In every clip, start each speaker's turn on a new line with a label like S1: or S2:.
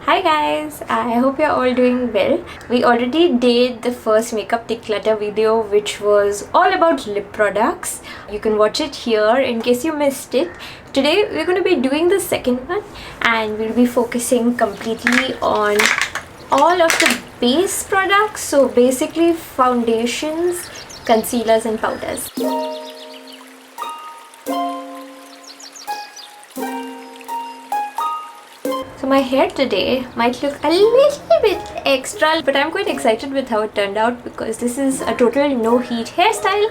S1: Hi guys, I hope you're all doing well. We already did the first makeup declutter video, which was all about lip products. You can watch it here in case you missed it. Today we're going to be doing the second one and we'll be focusing completely on all of the base products. So basically foundations, concealers and powders. My hair today might look a little bit extra, but I'm quite excited with how it turned out because this is a total no heat hairstyle.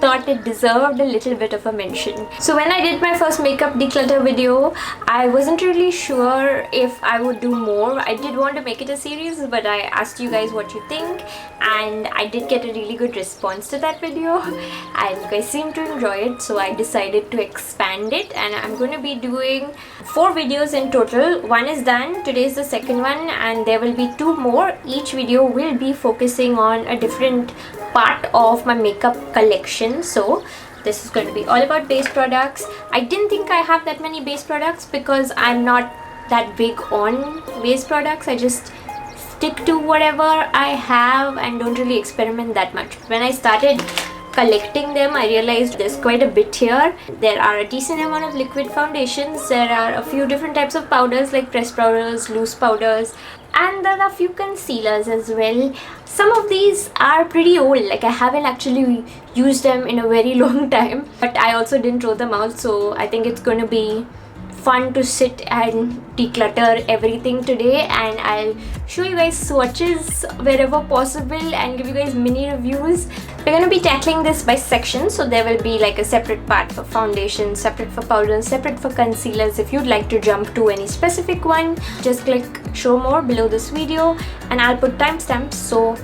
S1: Thought it deserved a little bit of a mention. So when I did my first makeup declutter video, I wasn't really sure if I would do more. I did want to make it a series, but I asked you guys what you think and I did get a really good response to that video and you guys seem to enjoy it, so I decided to expand it and I'm going to be doing 4 videos in total. One is done, today is the second one and there will be 2 more. Each video will be focusing on a different part of my makeup collection. So this is going to be all about base products. I didn't think I have that many base products because I'm not that big on base products. I just stick to whatever I have and don't really experiment that much. When I started collecting them, I realized there's quite a bit here. There are a decent amount of liquid foundations, there are a few different types of powders like pressed powders, loose powders, and there are a few concealers as well. Some of these are pretty old, like I haven't actually used them in a very long time, but I also didn't throw them out, so I think it's going to be fun to sit and declutter everything today, and I'll show you guys swatches wherever possible and give you guys mini reviews. We're going to be tackling this by section, so there will be like a separate part for foundation, separate for powders, separate for concealers. If you'd like to jump to any specific one, just click show more below this video and I'll put timestamps so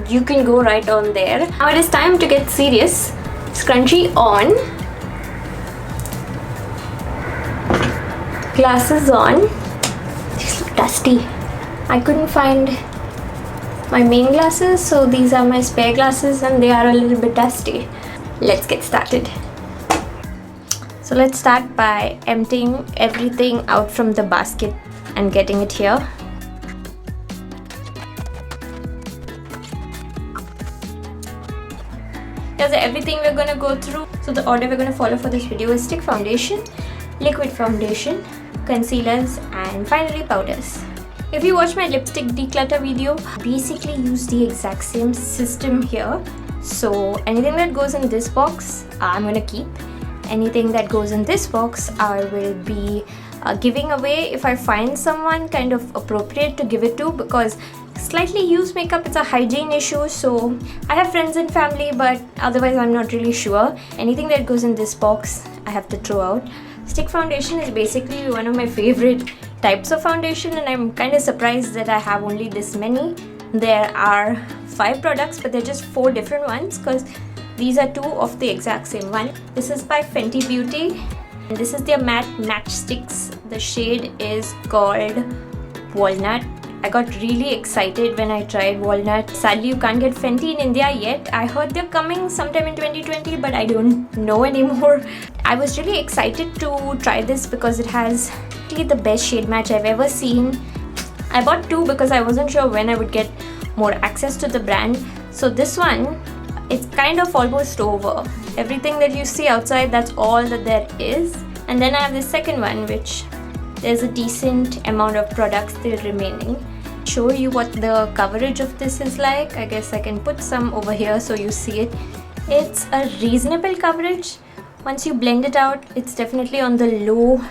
S1: you can go right on there. Now it is time to get serious. Scrunchie on, glasses on. These look dusty. I couldn't find my main glasses, so these are my spare glasses and they are a little bit dusty. Let's get started. So let's start by emptying everything out from the basket and getting it here. Here's everything we're gonna go through. So the order we're gonna follow for this video is stick foundation, liquid foundation, concealers, and finally powders. If you watch my lipstick declutter video, I basically use the exact same system here. So anything that goes in this box, I'm gonna keep. Anything that goes in this box, I will be giving away if I find someone kind of appropriate to give it to, because slightly used makeup, it's a hygiene issue, so I have friends and family, but otherwise I'm not really sure. Anything that goes in this box, I have to throw out. Stick foundation is basically one of my favorite types of foundation and I'm kind of surprised that I have only this many. There are 5 products, but they're just 4 different ones because these are 2 of the exact same one. This is by Fenty Beauty and this is their matte matchsticks. The shade is called Walnut. I got really excited when I tried Walnut. Sadly, you can't get Fenty in India yet. I heard they're coming sometime in 2020, but I don't know anymore. I was really excited to try this because it has the best shade match I've ever seen. I bought 2 because I wasn't sure when I would get more access to the brand. So this one, it's kind of almost over. Everything that you see outside, that's all that there is. And then I have the second one, which there's a decent amount of products still remaining. Show you what the coverage of this is like. I guess I can put some over here so you see it. It's a reasonable coverage. Once you blend it out, it's definitely on the low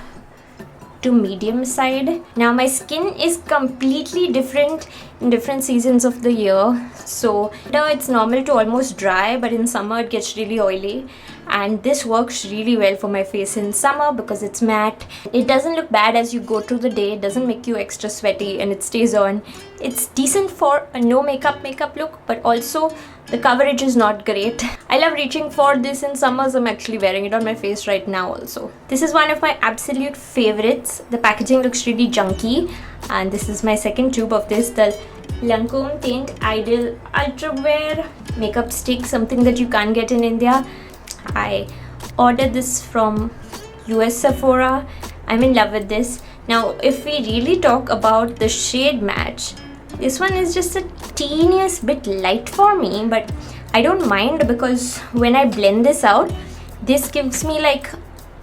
S1: to medium side. Now my skin is completely different in different seasons of the year. So now it's normal to almost dry, but in summer it gets really oily. And this works really well for my face in summer because it's matte. It doesn't look bad as you go through the day. It doesn't make you extra sweaty and it stays on. It's decent for a no makeup look, but also the coverage is not great. I love reaching for this in summers. I'm actually wearing it on my face right now also. This is one of my absolute favorites. The packaging looks really junky and this is my second tube of this, the Lancome Teint Idol Ultra Wear makeup stick, something that you can't get in India. I ordered this from US Sephora. I'm in love with this. Now if we really talk about the shade match, this one is just a teeniest bit light for me, but I don't mind because when I blend this out, this gives me like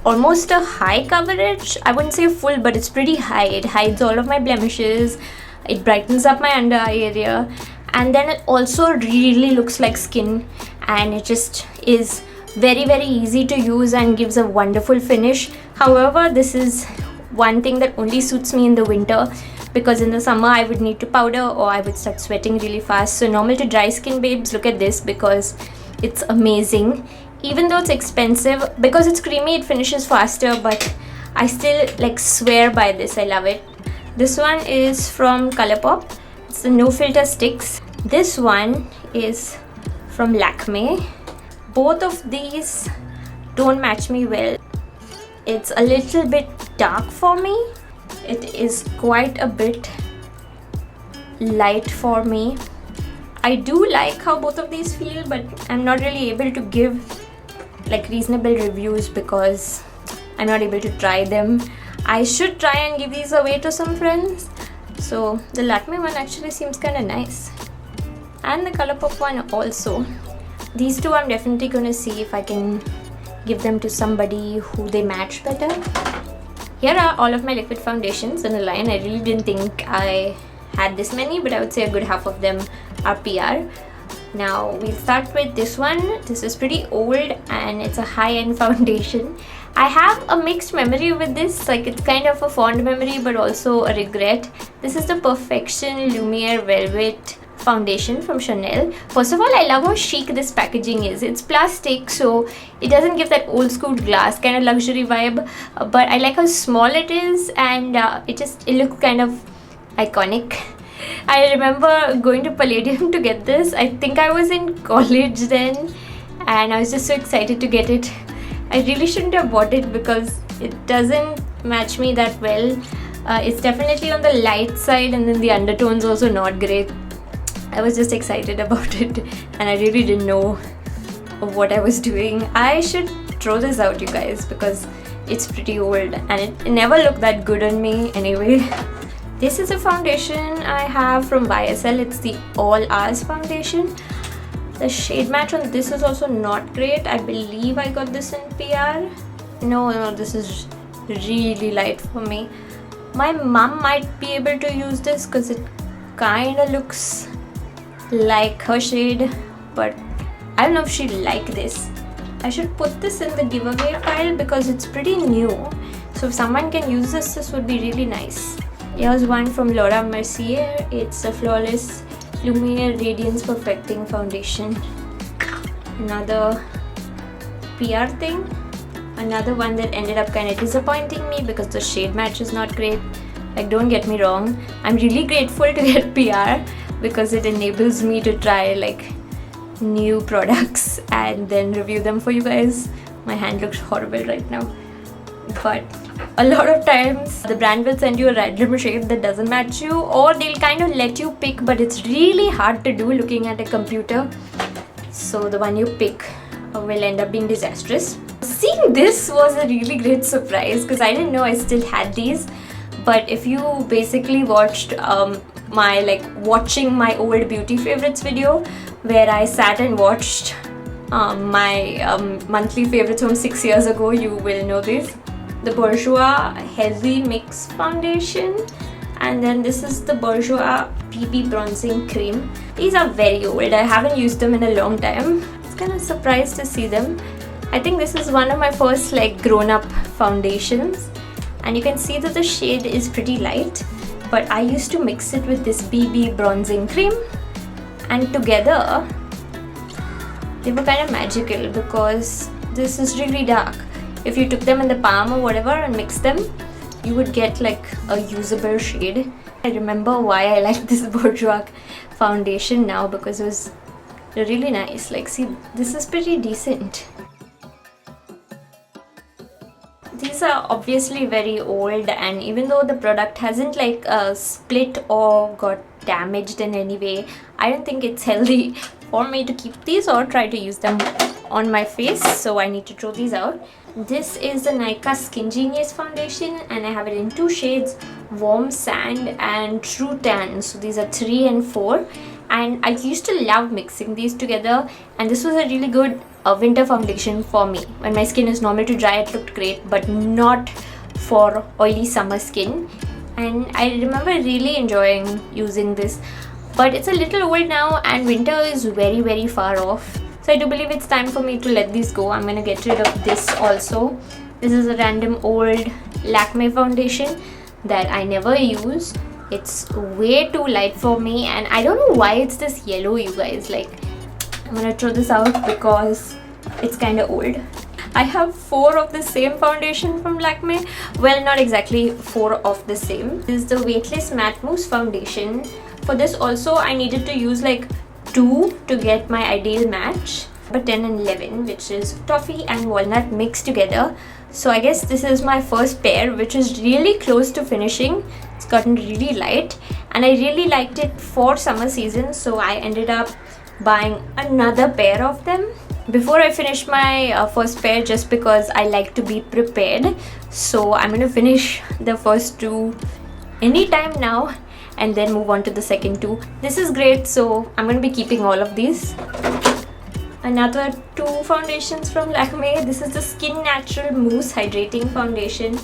S1: almost a high coverage. I wouldn't say full, but it's pretty high. It hides all of my blemishes, it brightens up my under eye area, and then it also really looks like skin, and it just is very easy to use and gives a wonderful finish. However, this is one thing that only suits me in the winter, because in the summer I would need to powder or I would start sweating really fast. So normal to dry skin babes, look at this because it's amazing. Even though it's expensive, because it's creamy, it finishes faster, but I still like swear by this. I love it. This one is from Colourpop. It's the no filter sticks. This one is from Lakme. Both of these don't match me well. It's a little bit dark for me. It is quite a bit light for me. I do like how both of these feel, but I'm not really able to give like reasonable reviews because I'm not able to try them. I should try and give these away to some friends. So the Lakme one actually seems kind of nice, and the Colourpop one also. These two I'm definitely gonna see if I can give them to somebody who they match better. Here are all of my liquid foundations in a line. I really didn't think I had this many, but I would say a good half of them are PR. Now we'll start with this one. This is pretty old and it's a high-end foundation. I have a mixed memory with this, like it's kind of a fond memory but also a regret. This is the Perfection Lumiere Velvet foundation from Chanel. First of all, I love how chic this packaging is. It's plastic, so it doesn't give that old school glass kind of luxury vibe, but I like how small it is, and it looks kind of iconic. I remember going to Palladium to get this. I think I was in college then, and I was just so excited to get it. I really shouldn't have bought it because it doesn't match me that well. It's definitely on the light side, and then the undertone's also not great. I was just excited about it and I really didn't know what I was doing. I should throw this out, you guys, because it's pretty old and it never looked that good on me anyway. This is a foundation I have from YSL. It's the All Hours foundation. The shade match on this is also not great. I believe I got this in PR. No, this is really light for me. My mom might be able to use this because it kind of looks like her shade, but I don't know if she'd like this. I should put this in the giveaway pile because it's pretty new, so if someone can use this, this would be really nice. Here's one from Laura Mercier. It's a Flawless Lumiere Radiance Perfecting Foundation. Another PR thing. Another one that ended up kind of disappointing me because the shade match is not great. Like, don't get me wrong, I'm really grateful to get PR because it enables me to try like new products and then review them for you guys. My hand looks horrible right now, but a lot of times the brand will send you a random shade that doesn't match you, or they'll kind of let you pick, but it's really hard to do looking at a computer, so the one you pick will end up being disastrous. Seeing this was a really great surprise because I didn't know I still had these. But if you basically watched my watching my old beauty favorites video where I sat and watched my monthly favorites from 6 years ago, you will know this. The Bourjois Healthy Mix Foundation, and then this is the Bourjois BB Bronzing Cream. These are very old. I haven't used them in a long time. I was kind of surprised to see them. I think this is one of my first grown-up foundations, and you can see that the shade is pretty light, but I used to mix it with this BB Bronzing Cream, and together they were kind of magical because this is really dark. If you took them in the palm or whatever and mixed them, you would get like a usable shade. I remember why I like this Bourjois foundation now, because it was really nice. Like, see, this is pretty decent. These are obviously very old, and even though the product hasn't split or got damaged in any way, I don't think it's healthy for me to keep these or try to use them on my face, so I need to throw these out. This is the Nykaa Skin Genius foundation, and I have it in 2 shades, Warm Sand and True Tan. So these are 3 and 4, and I used to love mixing these together, and this was a really good winter foundation for me. When my skin is normal to dry, it looked great, but not for oily summer skin. And I remember really enjoying using this, but it's a little old now and winter is very far off. So I do believe it's time for me to let these go. I'm gonna get rid of this also. This is a random old Lakmé foundation that I never use. It's way too light for me, and I don't know why it's this yellow, you guys. Like, I'm gonna throw this out because it's kind of old. I have 4 of the same foundation from Lakmé. Well, not exactly 4 of the same. This is the Weightless Matte Mousse foundation. For this also, I needed to use like 2 to get my ideal match. But 10 and 11, which is toffee and walnut mixed together. So I guess this is my first pair, which is really close to finishing. It's gotten really light, and I really liked it for summer season, so I ended up buying another pair of them before I finish my first pair, just because I like to be prepared. So I'm gonna finish the first 2 anytime now and then move on to the second 2. This is great, so I'm gonna be keeping all of these. Another 2 foundations from Lakmé. This is the Skin Natural Mousse Hydrating Foundation,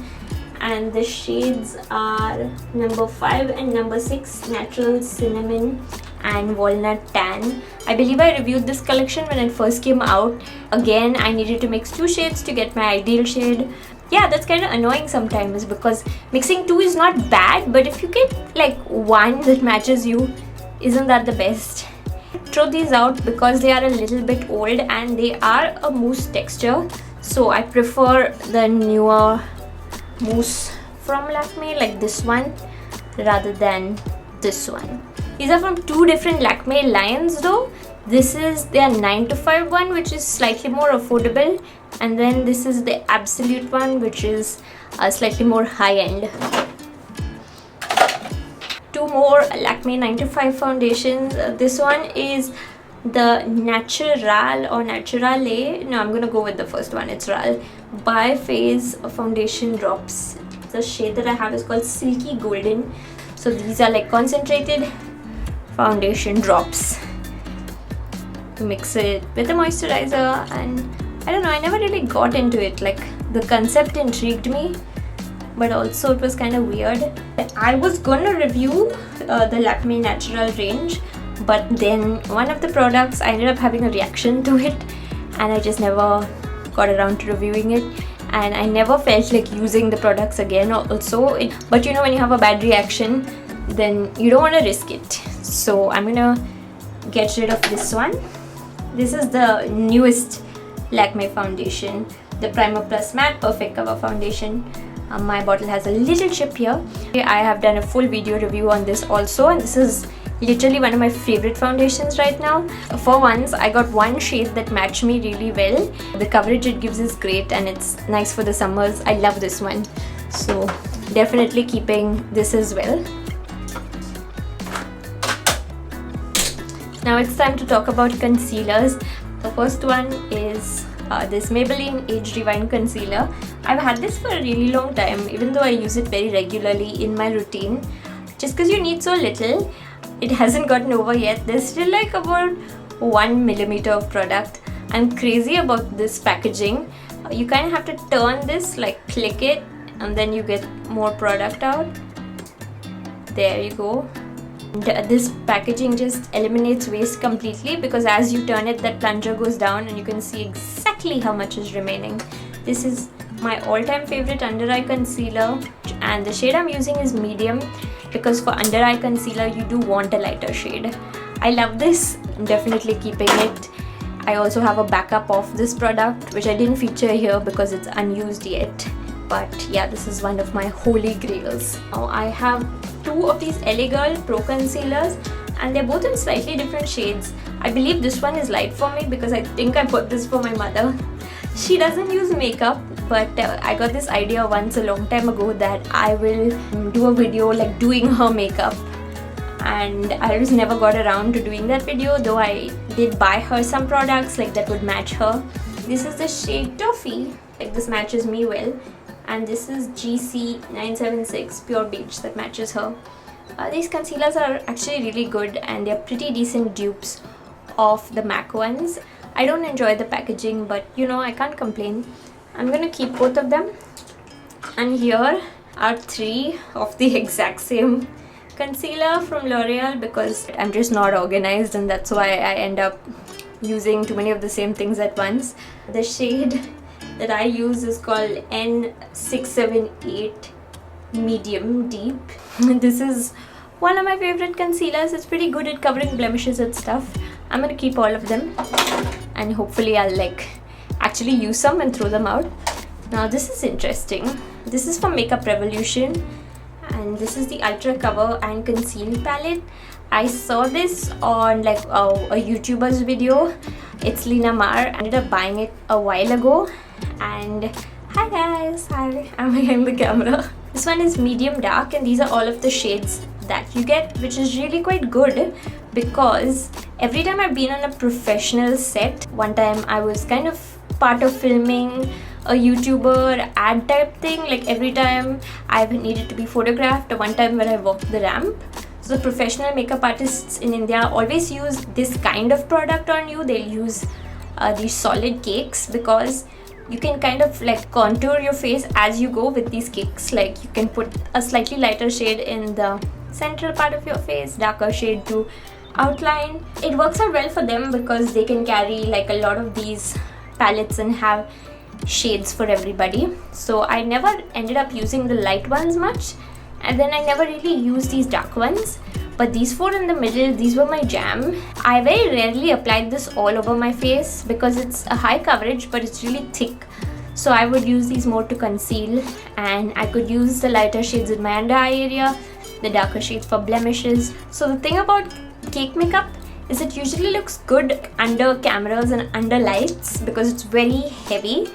S1: and the shades are number 5 and number 6, Natural Cinnamon and Walnut Tan. I believe I reviewed this collection when it first came out. Again, I needed to mix 2 shades to get my ideal shade. Yeah, that's kind of annoying sometimes because mixing 2 is not bad, but if you get like 1 that matches you, isn't that the best? Throw these out because they are a little bit old and they are a mousse texture, so I prefer the newer mousse from Lakmé, like this one, rather than this one. These are from 2 different Lakmé lines though. This is their 9 to 5 one, which is slightly more affordable, and then this is the Absolute one, which is slightly more high-end. 2 more Lakmé 9 to 5 foundations. This one is the Natural or Naturale. No, I'm gonna go with the first one. It's Ral by Phase Foundation Drops. The shade that I have is called Silky Golden. So these are like concentrated foundation drops. Mix it with the moisturizer, and I don't know, I never really got into it. Like, the concept intrigued me, but also it was kind of weird. I was gonna review the Lakmé Natural range, but then one of the products, I ended up having a reaction to it, and I just never got around to reviewing it, and I never felt like using the products again also. But you know, when you have a bad reaction, then you don't want to risk it. So I'm gonna get rid of this one. This is the newest Lakmé foundation, the Primer Plus Matte Perfect Cover Foundation. My bottle has a little chip here. I have done a full video review on this also, and this is literally one of my favorite foundations right now. For once, I got 1 shade that matched me really well. The coverage it gives is great, and it's nice for the summers. I love this one, so definitely keeping this as well. Now it's time to talk about concealers. The first one is this Maybelline Age Rewind Concealer. I've had this for a really long time, even though I use it very regularly in my routine. Just because you need so little, it hasn't gotten over yet. There's still like about 1 millimeter of product. I'm crazy about this packaging. You kind of have to turn this, like click it, and then you get more product out. There you go. This packaging just eliminates waste completely, because as you turn it, that plunger goes down and you can see exactly how much is remaining. This is my all-time favorite under eye concealer, and the shade I'm using is medium, because for under eye concealer you do want a lighter shade. I love this. I'm definitely keeping it. I also have a backup of this product, which I didn't feature here because it's unused yet. But yeah, this is one of my holy grails. Now I have 2 of these LA Girl Pro Concealers, and they're both in slightly different shades. I believe this one is light for me because I think I bought this for my mother. She doesn't use makeup, but I got this idea once a long time ago that I will do a video like doing her makeup. and I just never got around to doing that video, though I did buy her some products like that would match her. This is the shade Toffee, like this matches me well, and this is GC976 Pure Beach that matches her. These concealers are actually really good and they're pretty decent dupes of the MAC ones. I don't enjoy the packaging, but you know, I can't complain. I'm gonna keep both of them, and here are 3 of the exact same concealer from L'Oreal because I'm just not organized, and that's why I end up using too many of the same things at once. The shade that I use is called N678 Medium Deep. This is one of my favorite concealers. It's pretty good at covering blemishes and stuff. I'm gonna keep all of them, and hopefully I'll like actually use some and throw them out. Now this is interesting. This is from Makeup Revolution, and this is the Ultra Cover and Conceal palette. I saw this on like a YouTuber's video. It's Lina Mar. I ended up buying it a while ago, and hi guys, hi, I'm behind the camera. This one is medium dark, and these are all of the shades that you get, which is really quite good because every time I've been on a professional set, one time I was kind of part of filming a YouTuber ad type thing, like every time I've needed to be photographed, or one time when I walked the ramp. So the professional makeup artists in India always use this kind of product on you. They'll use these solid cakes because you can kind of like contour your face as you go with these cakes. Like you can put a slightly lighter shade in the central part of your face, darker shade to outline. It works out well for them because they can carry like a lot of these palettes and have shades for everybody. So I never ended up using the light ones much, and then I never really used these dark ones. But these 4 in the middle, these were my jam. I very rarely applied this all over my face because it's a high coverage but it's really thick. So I would use these more to conceal, and I could use the lighter shades in my under eye area, the darker shades for blemishes. So the thing about cake makeup is it usually looks good under cameras and under lights because it's very heavy.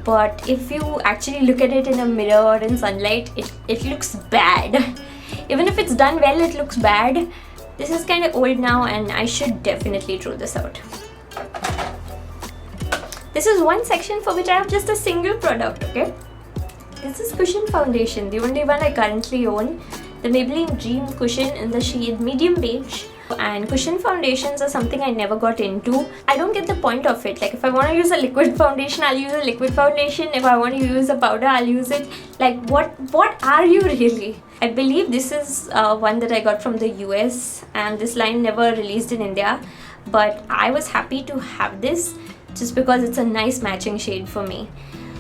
S1: But if you actually look at it in a mirror or in sunlight, it looks bad. Even if it's done well, it looks bad. This is kind of old now, and I should definitely throw this out. This is one section for which I have just a single product, okay? This is Cushion Foundation, the only one I currently own. The Maybelline Dream Cushion in the shade Medium Beige. And cushion foundations are something I never got into. I don't get the point of it. Like if I want to use a liquid foundation, I'll use a liquid foundation. If I want to use a powder, I'll use it. Like what are you really? I believe this is one that I got from the US, and this line never released in India. But I was happy to have this just because it's a nice matching shade for me.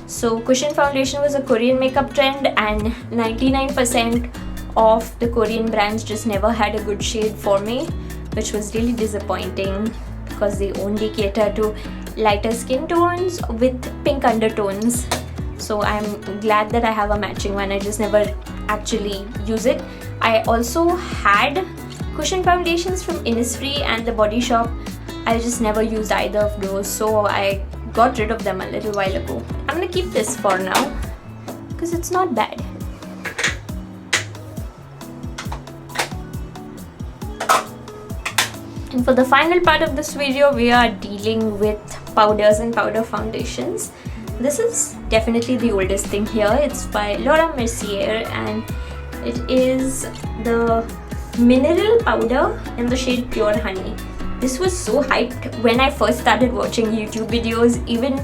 S1: So cushion foundation was a Korean makeup trend, and 99% of the Korean brands just never had a good shade for me, which was really disappointing because they only cater to lighter skin tones with pink undertones. So I'm glad that I have a matching one. I just never actually use it. I also had cushion foundations from Innisfree and The Body Shop. I just never used either of those, so I got rid of them a little while ago. I'm gonna keep this for now because it's not bad. And for the final part of this video, we are dealing with powders and powder foundations. This is definitely the oldest thing here. It's by Laura Mercier, and it is the mineral powder in the shade Pure Honey. This was so hyped when I first started watching YouTube videos. Even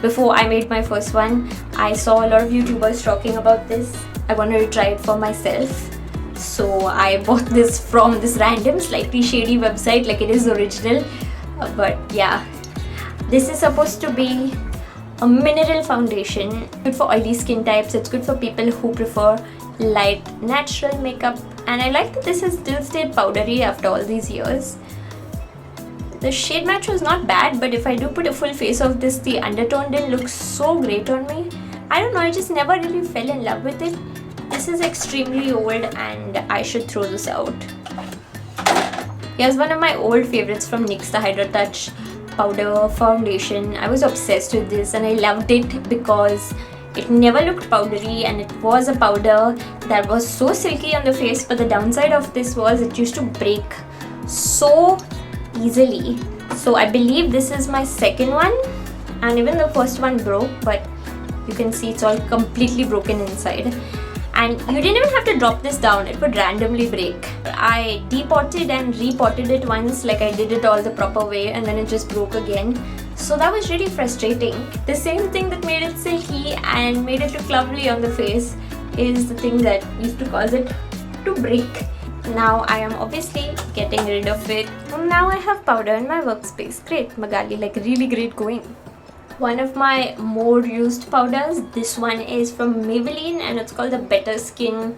S1: before I made my first one, I saw a lot of YouTubers talking about this. I wanted to try it for myself. So I bought this from this random slightly shady website, like it is original. But yeah, this is supposed to be a mineral foundation. Good for oily skin types. It's good for people who prefer light natural makeup. And I like that this has still stayed powdery after all these years. The shade match was not bad, but if I do put a full face of this, the undertone didn't look so great on me. I don't know, I just never really fell in love with it. This is extremely old and I should throw this out. Here's one of my old favorites from NYX, the Hydra Touch powder foundation. I was obsessed with this and I loved it because It never looked powdery, and it was a powder that was so silky on the face, but the downside of this was it used to break so easily. So I believe this is my second one, and even the first one broke, but you can see it's all completely broken inside. And you didn't even have to drop this down, it would randomly break. I depotted and repotted it once, like I did it all the proper way, and then it just broke again. So that was really frustrating. The same thing that made it silky and made it look lovely on the face is the thing that used to cause it to break. Now I am obviously getting rid of it. Now I have powder in my workspace. Great, Magali, like really great going. One of my more used powders, this one is from Maybelline and it's called the Better Skin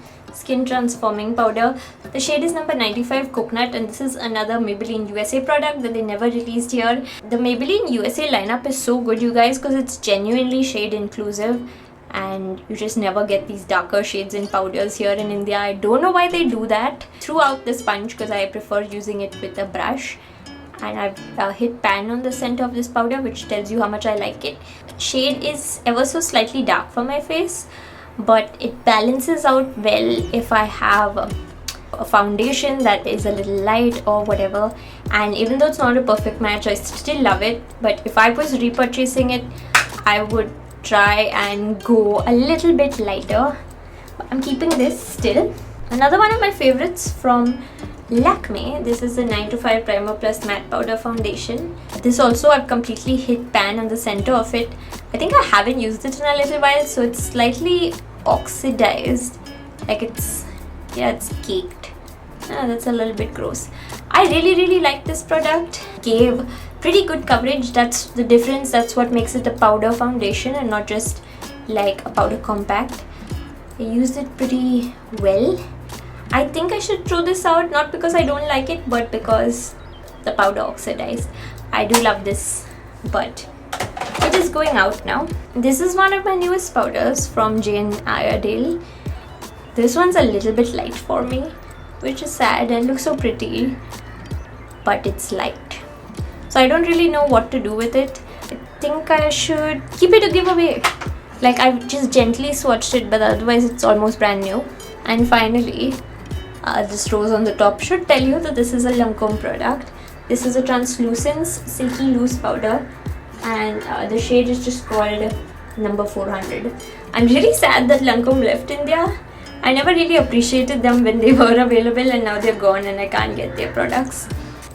S1: Transforming Powder. The shade is number 95 Coconut, and this is another Maybelline USA product that they never released here. The Maybelline USA lineup is so good, you guys, because it's genuinely shade inclusive, and you just never get these darker shades in powders here in India. I don't know why they do that. Throughout the sponge, because I prefer using it with a brush. And I've hit pan on the center of this powder, which tells you how much I like it. Shade is ever so slightly dark for my face, but it balances out well if I have a foundation that is a little light or whatever. And even though it's not a perfect match, I still love it. But if I was repurchasing it, I would try and go a little bit lighter. I'm keeping this still. Another one of my favorites from Lakme, this is the 9 to 5 Primer Plus Matte Powder Foundation. This also I've completely hit pan on the center of it. I think I haven't used it in a little while, so it's slightly oxidized, like it's caked. That's a little bit gross. I really like this product. Gave pretty good coverage. That's the difference. That's what makes it a powder foundation and not just like a powder compact. I used it pretty well. I think I should throw this out, not because I don't like it, but because the powder oxidized. I do love this, but it is going out now. This is one of my newest powders from Jane Iredale. This one's a little bit light for me, which is sad and looks so pretty, but it's light. So I don't really know what to do with it. I think I should keep it to give away. Like, I've just gently swatched it, but otherwise it's almost brand new. And finally, this rose on the top should tell you that this is a Lancome product. This is a translucent silky loose powder, and the shade is just called number 400. I'm really sad that Lancome left India. I never really appreciated them when they were available, and now they're gone and I can't get their products.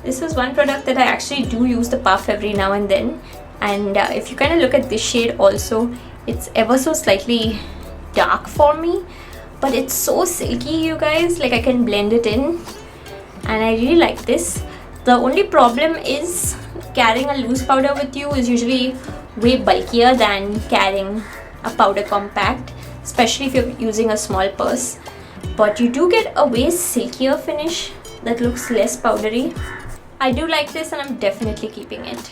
S1: This is one product that I actually do use the puff every now and then, and if you kind of look at this shade also, it's ever so slightly dark for me, but it's so silky, you guys. Like, I can blend it in, and I really like this. The only problem is carrying a loose powder with you is usually way bulkier than carrying a powder compact, especially if you're using a small purse. But you do get a way silkier finish that looks less powdery. I do like this, and I'm definitely keeping it.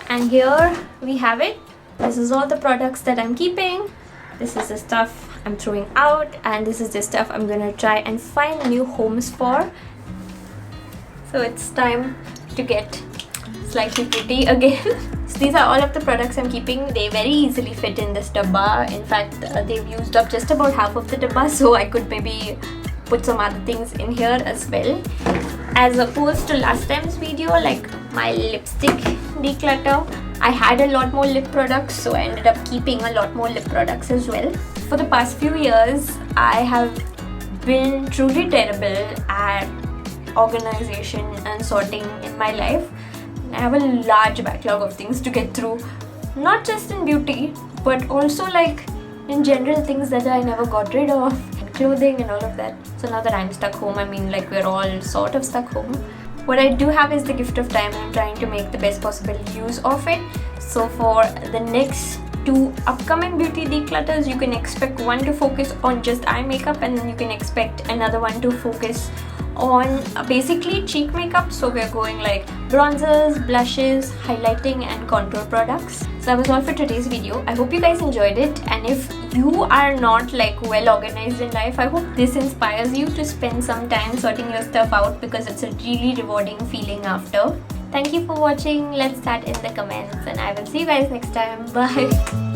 S1: And here we have it. This is all the products that I'm keeping. This is the stuff I'm throwing out, and this is the stuff I'm gonna try and find new homes for. So it's time to get slightly pretty again. So these are all of the products I'm keeping. They very easily fit in this dabba. In fact, they've used up just about half of the dabba, so I could maybe put some other things in here as well. As opposed to last time's video, like my lipstick declutter, I had a lot more lip products, so I ended up keeping a lot more lip products as well. For the past few years, I have been truly terrible at organization and sorting in my life. I have a large backlog of things to get through, not just in beauty, but also like in general things that I never got rid of, clothing and all of that. So now that I'm stuck home, I mean, like, we're all sort of stuck home. What I do have is the gift of time, and I'm trying to make the best possible use of it. So for the next 2 upcoming beauty declutters, you can expect one to focus on just eye makeup, and then you can expect another one to focus on basically cheek makeup. So we're going like bronzers, blushes, highlighting and contour products. So that was all for today's video. I hope you guys enjoyed it, and if you are not like well organized in life, I hope this inspires you to spend some time sorting your stuff out, because it's a really rewarding feeling after. Thank you for watching. Let's start in the comments and I will see you guys next time. Bye.